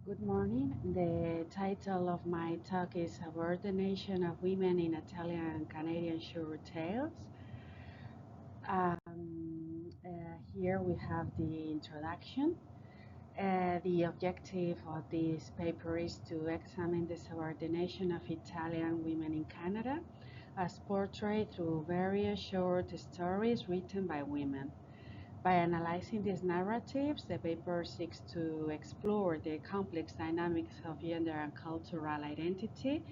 Good morning. The title of my talk is Subordination of Women in Italian and Canadian Short Tales. Here we have the introduction. The objective of this paper is to examine the subordination of Italian women in Canada as portrayed through various short stories written by women. By analyzing these narratives, the paper seeks to explore the complex dynamics of gender and cultural identity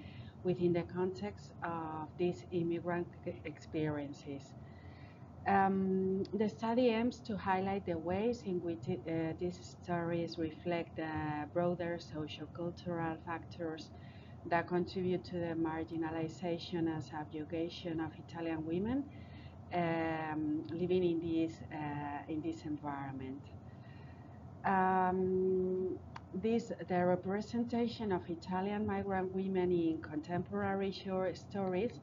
within the context of these immigrant experiences. The study aims to highlight the ways in which these stories reflect the broader sociocultural factors that contribute to the marginalization and subjugation of Italian women living in this environment. The representation of Italian migrant women in contemporary short stories,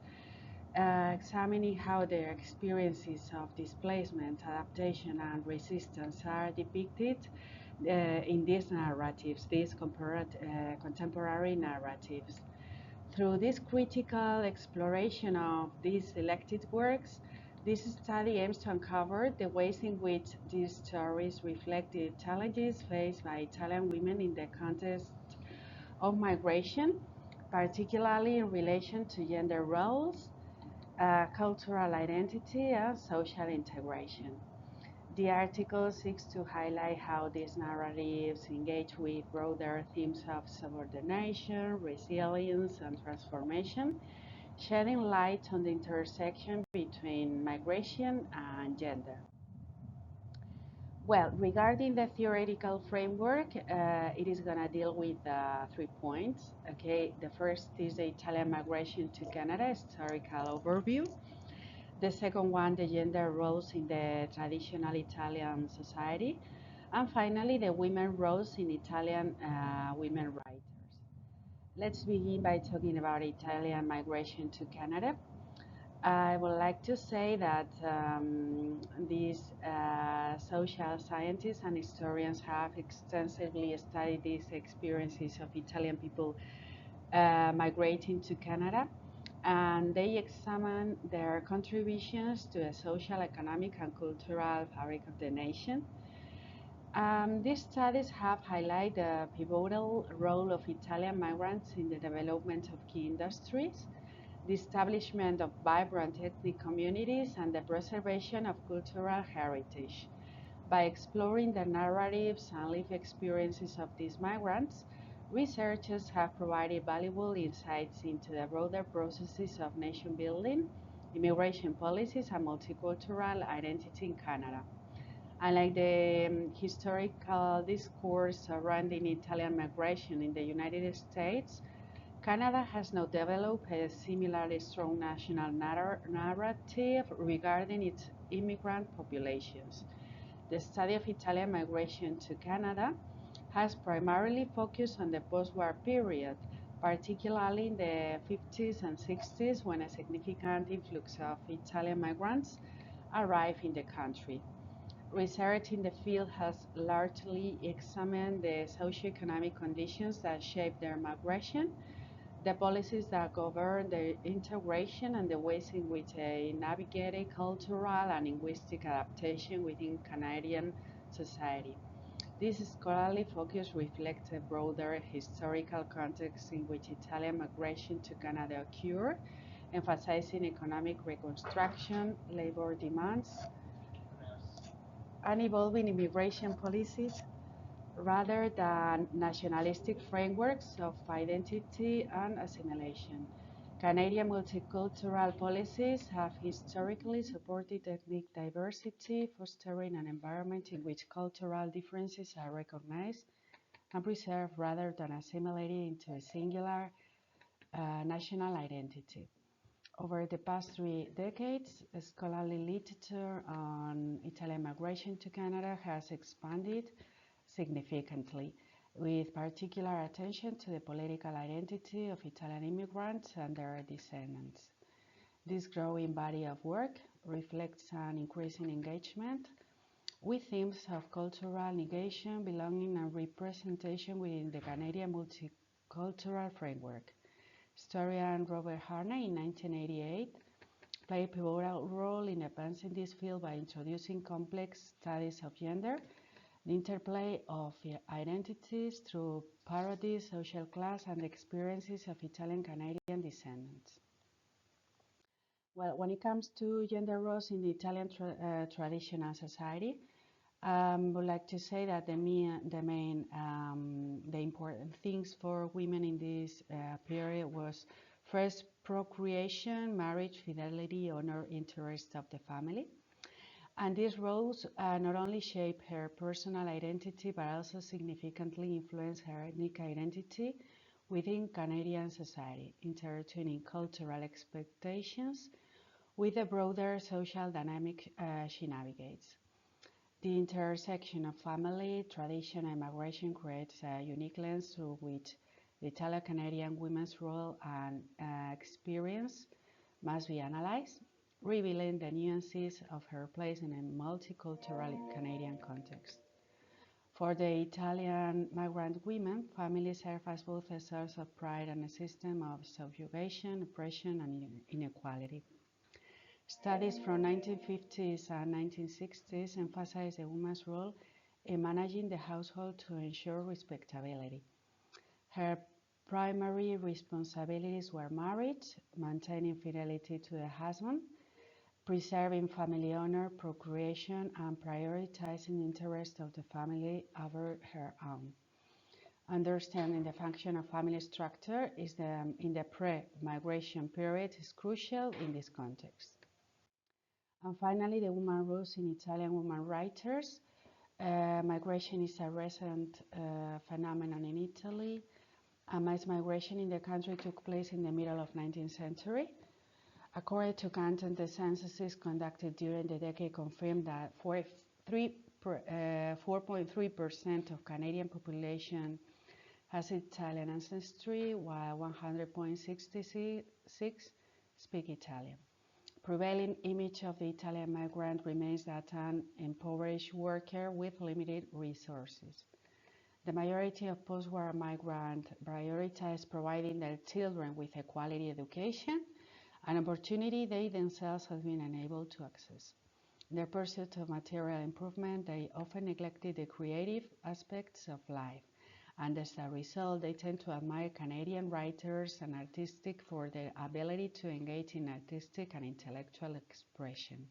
examining how their experiences of displacement, adaptation, and resistance are depicted in these narratives, these contemporary narratives. Through this critical exploration of these selected works, this study aims to uncover the ways in which these stories reflect the challenges faced by Italian women in the context of migration, particularly in relation to gender roles, cultural identity, and social integration. The article seeks to highlight how these narratives engage with broader themes of subordination, resilience, and transformation, shedding light on the intersection between migration and gender. Well, regarding the theoretical framework, it is going to deal with 3 points. Okay, the first is the Italian migration to Canada historical overview. The second one, the gender roles in the traditional Italian society. And finally, the women roles in Italian women writers. Let's begin by talking about Italian migration to Canada. I would like to say that these social scientists and historians have extensively studied these experiences of Italian people migrating to Canada, and they examine their contributions to the social, economic, and cultural fabric of the nation. These studies have highlighted the pivotal role of Italian migrants in the development of key industries, the establishment of vibrant ethnic communities, and the preservation of cultural heritage. By exploring the narratives and lived experiences of these migrants, researchers have provided valuable insights into the broader processes of nation building, immigration policies, and multicultural identity in Canada. Unlike the historical discourse surrounding Italian migration in the United States, Canada has now developed a similarly strong national narrative regarding its immigrant populations. The study of Italian migration to Canada has primarily focused on the post-war period, particularly in the 50s and 60s when a significant influx of Italian migrants arrived in the country. Research in the field has largely examined the socioeconomic conditions that shape their migration, the policies that govern their integration, and the ways in which they navigated cultural and linguistic adaptation within Canadian society. This scholarly focus reflects a broader historical context in which Italian migration to Canada occurred, emphasizing economic reconstruction, labor demands, and evolving immigration policies rather than nationalistic frameworks of identity and assimilation. Canadian multicultural policies have historically supported ethnic diversity, fostering an environment in which cultural differences are recognized and preserved rather than assimilated into a singular national identity. Over the past 3 decades, scholarly literature on Italian migration to Canada has expanded significantly, with particular attention to the political identity of Italian immigrants and their descendants. This growing body of work reflects an increasing engagement with themes of cultural negation, belonging, and representation within the Canadian multicultural framework. Historian Robert Harney in 1988 played a pivotal role in advancing this field by introducing complex studies of gender, the interplay of identities through parodies, social class, and the experiences of Italian-Canadian descendants. Well, when it comes to gender roles in the Italian traditional society, I would like to say that the important things for women in this period was first procreation, marriage, fidelity, honor, interest of the family. And these roles not only shape her personal identity, but also significantly influence her ethnic identity within Canadian society, intertwining cultural expectations with the broader social dynamic she navigates. The intersection of family, tradition, and migration creates a unique lens through which the Italo-Canadian women's role and experience must be analyzed, revealing the nuances of her place in a multicultural Canadian context. For the Italian migrant women, families serve as both a source of pride and a system of subjugation, oppression, and inequality. Studies from 1950s and 1960s emphasize the woman's role in managing the household to ensure respectability. Her primary responsibilities were marriage, maintaining fidelity to the husband, preserving family honor, procreation, and prioritizing the interest of the family over her own. Understanding the function of family structure in the pre-migration period is crucial in this context. And finally, the woman roles in Italian women writers. Migration is a recent phenomenon in Italy. A mass migration in the country took place in the middle of 19th century. According to Canton, the censuses conducted during the decade confirmed that 4.3% of Canadian population has Italian ancestry, while 100.66 speak Italian. Prevailing image of the Italian migrant remains that an impoverished worker with limited resources. The majority of post-war migrants prioritize providing their children with a quality education, an opportunity they themselves have been unable to access. In their pursuit of material improvement, they often neglected the creative aspects of life, and as a result, they tend to admire Canadian writers and artists for their ability to engage in artistic and intellectual expression.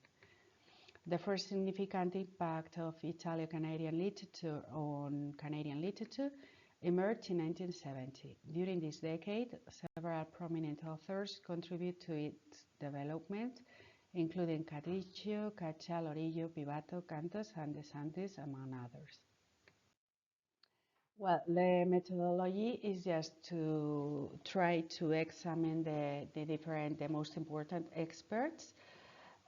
The first significant impact of Italo-Canadian literature on Canadian literature emerged in 1970. During this decade, several prominent authors contribute to its development, including Cadicchio, Caccia, Lorillo, Pivato, Cantos, and De Santis, among others. Well, the methodology is just to try to examine the most important experts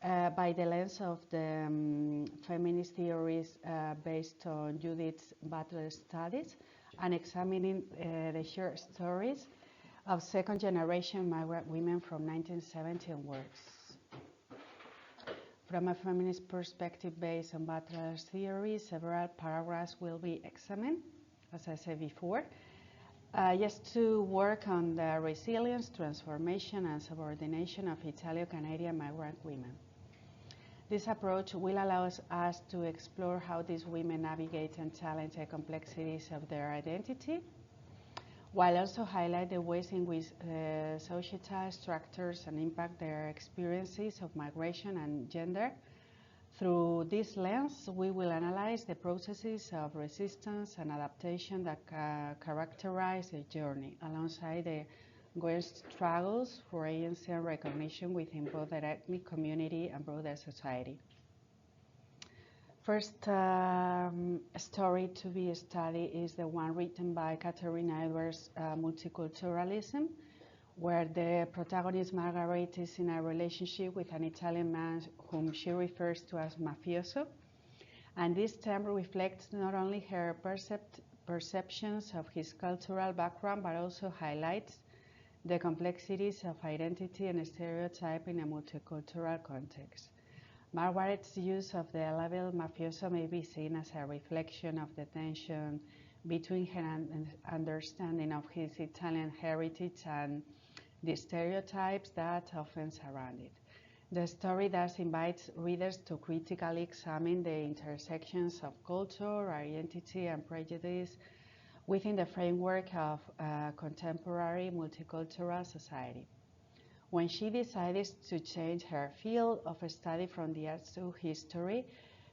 by the lens of the feminist theories based on Judith Butler's studies and examining the short stories of second-generation migrant women from 1970 onwards. From a feminist perspective based on Butler's theory, several paragraphs will be examined, as I said before, just to work on the resilience, transformation, and subordination of Italo-Canadian migrant women. This approach will allow us to explore how these women navigate and challenge the complexities of their identity, while also highlight the ways in which societal structures and impact their experiences of migration and gender. Through this lens, we will analyze the processes of resistance and adaptation that characterize the journey, alongside the ongoing struggles for agency and recognition within both the ethnic community and broader society. First story to be studied is the one written by Katerina Edwards, Multiculturalism, where the protagonist Margaret is in a relationship with an Italian man whom she refers to as mafioso. And this term reflects not only her perceptions of his cultural background, but also highlights the complexities of identity and stereotype in a multicultural context. Margaret's use of the label mafioso may be seen as a reflection of the tension between her understanding of his Italian heritage and the stereotypes that often surround it. The story thus invites readers to critically examine the intersections of culture, identity, and prejudice within the framework of a contemporary multicultural society. When she decided to change her field of study from the arts to history,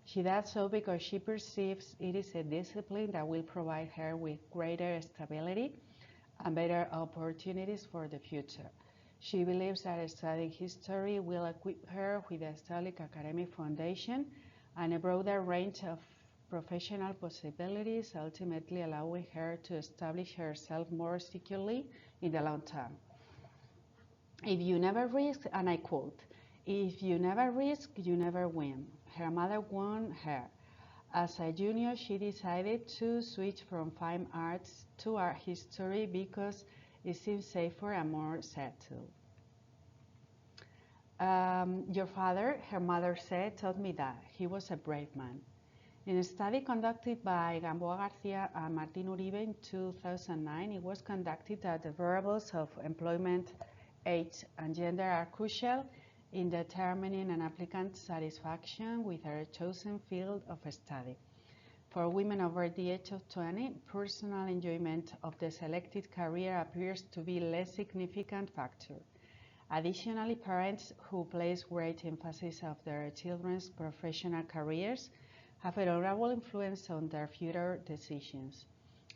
she does so because she perceives it is a discipline that will provide her with greater stability and better opportunities for the future. She believes that studying history will equip her with a solid academic foundation and a broader range of professional possibilities, ultimately allowing her to establish herself more securely in the long term. If you never risk, and I quote, if you never risk, you never win. Her mother warned her. As a junior, she decided to switch from fine arts to art history because it seemed safer and more settled. Your father, her mother said, taught me that. He was a brave man. In a study conducted by Gamboa Garcia and Martin Uribe in 2009, it was conducted that the variables of employment, age, and gender are crucial in determining an applicant's satisfaction with their chosen field of study. For women over the age of 20, personal enjoyment of the selected career appears to be a less significant factor. Additionally, parents who place great emphasis on their children's professional careers have a notable influence on their future decisions.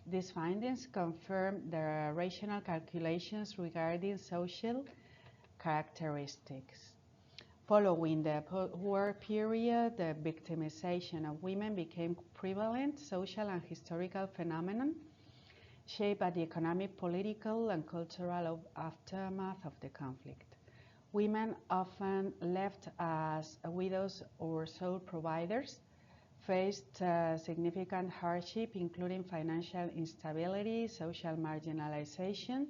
These findings confirm the rational calculations regarding social characteristics. Following the post-war period, the victimization of women became a prevalent social and historical phenomenon shaped by the economic, political, and cultural aftermath of the conflict. Women, often left as widows or sole providers, faced significant hardship, including financial instability, social marginalization,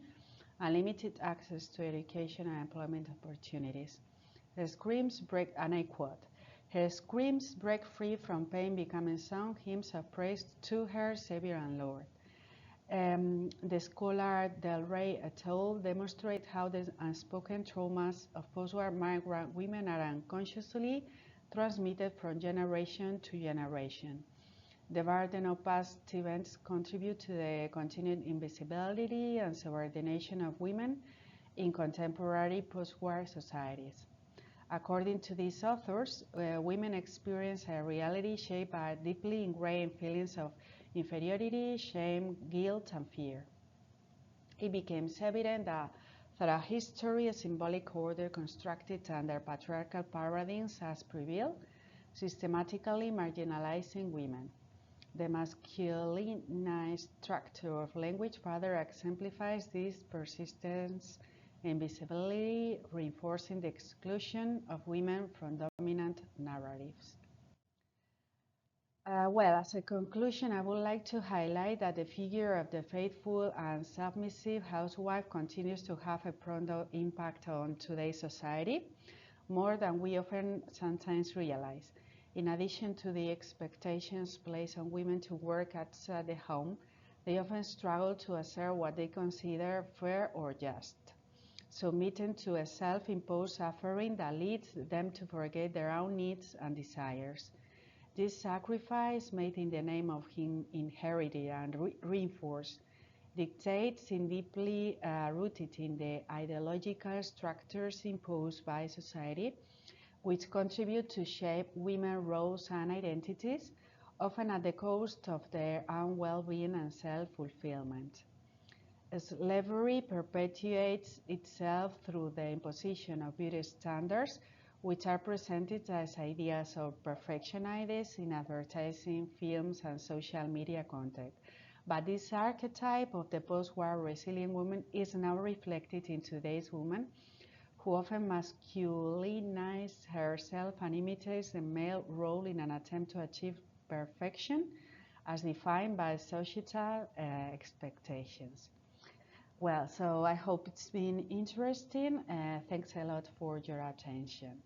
and limited access to education and employment opportunities. Her screams break, and I quote, her screams break free from pain, becoming sung hymns of praise to her Savior and Lord. The scholar Del Rey et al. Demonstrate how the unspoken traumas of post-war migrant women are unconsciously transmitted from generation to generation. The burden of past events contribute to the continued invisibility and subordination of women in contemporary post-war societies. According to these authors, women experience a reality shaped by deeply ingrained feelings of inferiority, shame, guilt, and fear. It becomes evident that throughout history, a symbolic order constructed under patriarchal paradigms has prevailed, systematically marginalizing women. The masculinized structure of language further exemplifies this persistence and visibility, reinforcing the exclusion of women from dominant narratives. Well, as a conclusion, I would like to highlight that the figure of the faithful and submissive housewife continues to have a profound impact on today's society, more than we often sometimes realize. In addition to the expectations placed on women to work outside the home, they often struggle to assert what they consider fair or just, submitting to a self-imposed suffering that leads them to forget their own needs and desires. This sacrifice, made in the name of him inherited and reinforced, dictates in deeply rooted in the ideological structures imposed by society, which contribute to shape women's roles and identities, often at the cost of their own well-being and self-fulfillment. Slavery perpetuates itself through the imposition of beauty standards, which are presented as ideas of perfection ideas in advertising, films, and social media content. But this archetype of the post-war resilient woman is now reflected in today's woman, who often masculinizes herself and imitates the male role in an attempt to achieve perfection as defined by societal expectations. Well, so I hope it's been interesting. Thanks a lot for your attention.